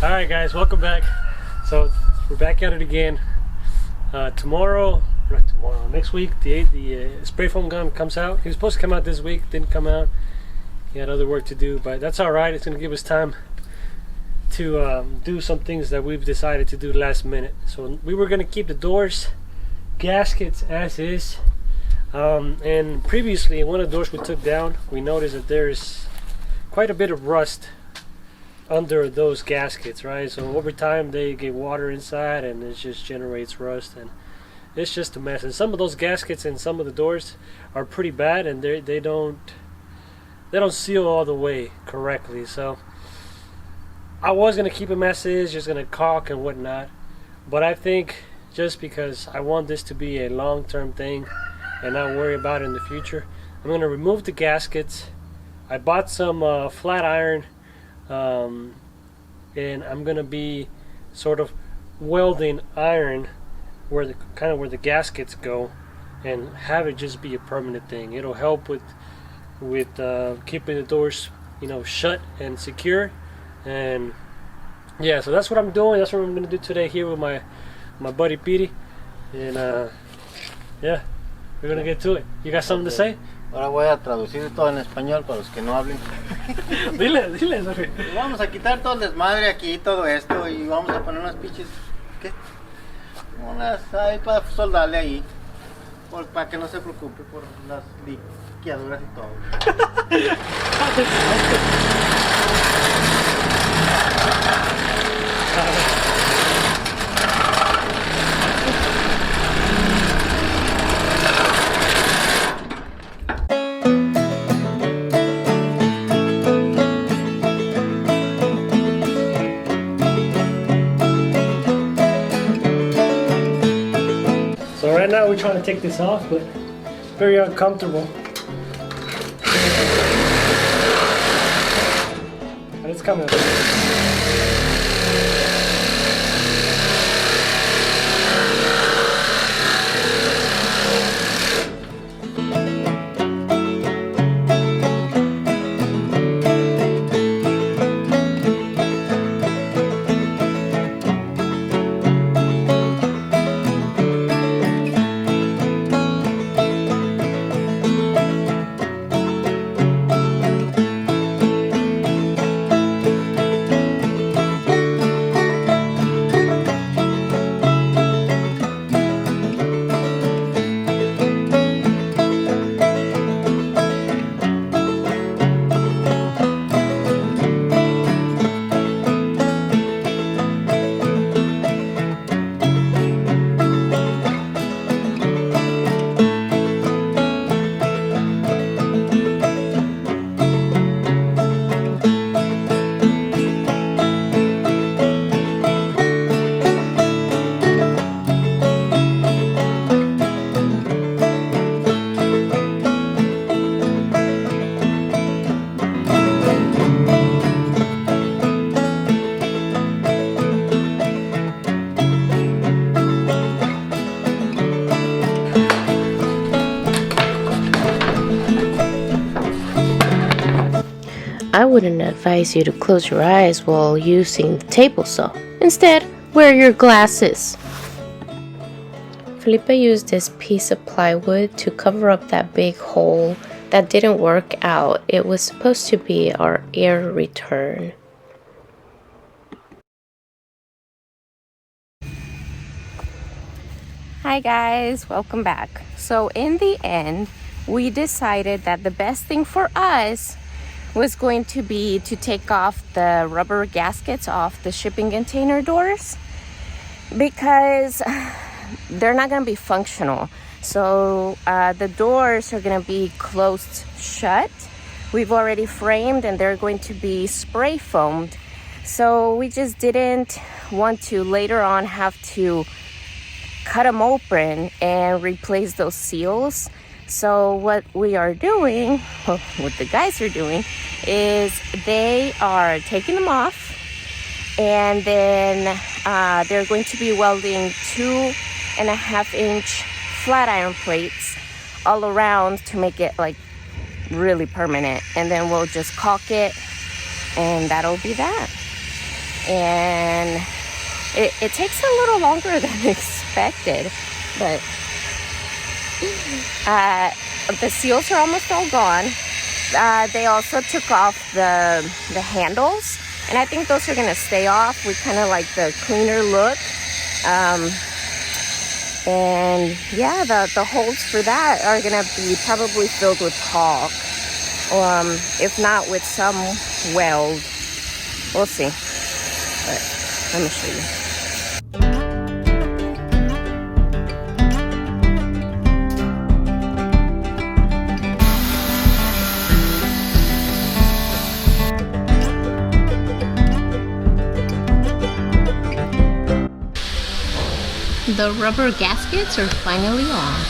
Alright guys, welcome back. So we're back at it again. Next week the spray foam gun comes out. He was supposed to come out this week, didn't come out. He had other work to do, but that's alright. It's going to give us time to do some things that we've decided to do last minute. So we were going to keep the doors, gaskets as is. And previously, one of the doors we took down, we noticed that there's quite a bit of rust under those gaskets, right? So over time they get water inside and it just generates rust, and it's just a mess. And some of those gaskets and some of the doors are pretty bad, and they don't seal all the way correctly. So I was gonna keep them as is, just gonna caulk and whatnot, but I think just because I want this to be a long-term thing and not worry about it in the future, I'm gonna remove the gaskets. I bought some flat iron, and I'm gonna be sort of welding iron where the gaskets go, and have it just be a permanent thing. It'll help with keeping the doors, shut and secure. And yeah, so that's what I'm doing. That's what I'm gonna do today here with my buddy Petey. And yeah, we're gonna get to it. You got something to say? Ahora voy a traducir todo en español para los que no hablen. Dile, Jorge. Vamos a quitar todo el desmadre aquí, todo esto, y vamos a poner unas pinches, ¿qué? Unas ahí para soldarle ahí, para que no se preocupe por las liqueaduras y todo. So right now we're trying to take this off, but it's very uncomfortable. But it's coming. I wouldn't advise you to close your eyes while using the table saw. Instead, wear your glasses. Felipe used this piece of plywood to cover up that big hole that didn't work out. It was supposed to be our air return. Hi guys, welcome back. So in the end, we decided that the best thing for us was going to be to take off the rubber gaskets off the shipping container doors, because they're not going to be functional. So the doors are going to be closed shut. We've already framed and they're going to be spray foamed. So we just didn't want to later on have to cut them open and replace those seals. So what we are doing, what the guys are doing, is they are taking them off, and then they're going to be welding 2.5-inch flat iron plates all around to make it like really permanent, and then we'll just caulk it, and that'll be that. and it takes a little longer than expected, but the seals are almost all gone. They also took off the handles, and I think those are gonna stay off. We kind of like the cleaner look. And yeah, the holes for that are gonna be probably filled with caulk, if not with some weld. We'll see. But let me show you. The rubber gaskets are finally on.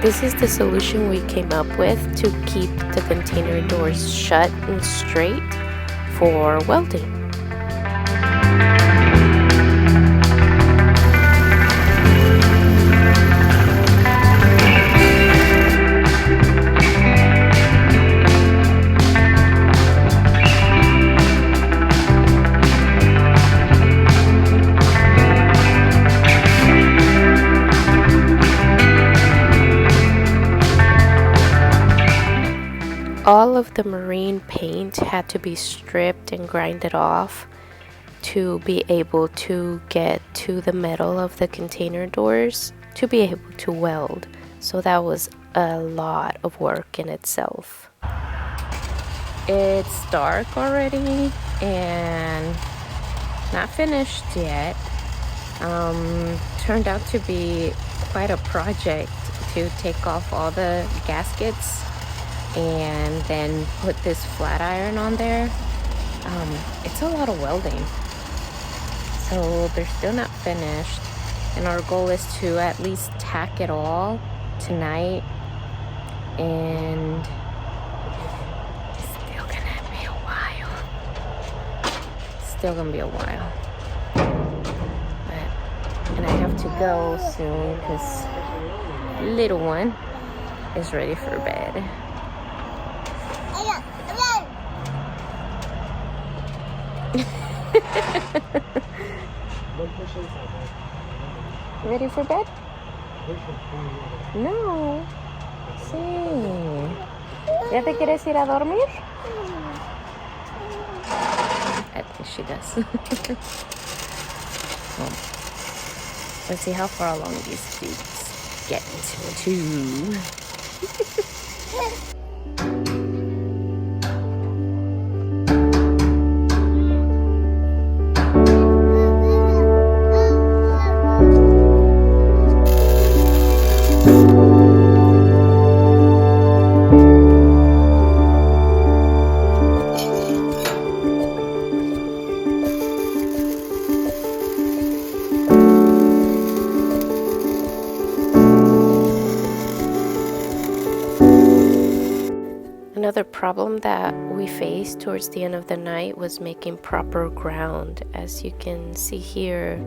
This is the solution we came up with to keep the container doors shut and straight for welding. All of the marine paint had to be stripped and grinded off to be able to get to the metal of the container doors to be able to weld. So that was a lot of work in itself. It's dark already and not finished yet. Turned out to be quite a project to take off all the gaskets and then put this flat iron on there. It's a lot of welding, so they're still not finished, and our goal is to at least tack it all tonight, and it's still gonna be a while. And I have to go soon because little one is ready for bed. Ready for bed? No. Sí. ¿Ya te quieres ir a dormir? I think she does. Let's see how far along these feet get to. Another problem that we faced towards the end of the night was making proper ground. As you can see here,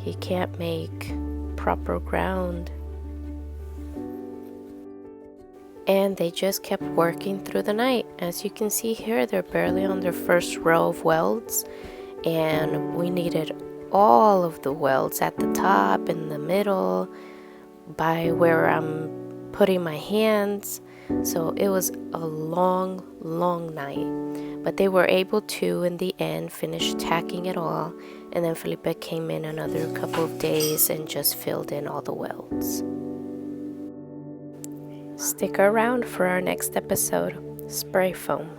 you can't make proper ground. And they just kept working through the night. As you can see here, they're barely on their first row of welds, and we needed all of the welds at the top, in the middle, by where I'm putting my hands. So it was a long night, but they were able to, in the end, finish tacking it all. And then Felipe came in another couple of days and just filled in all the welds. Stick around for our next episode, spray foam.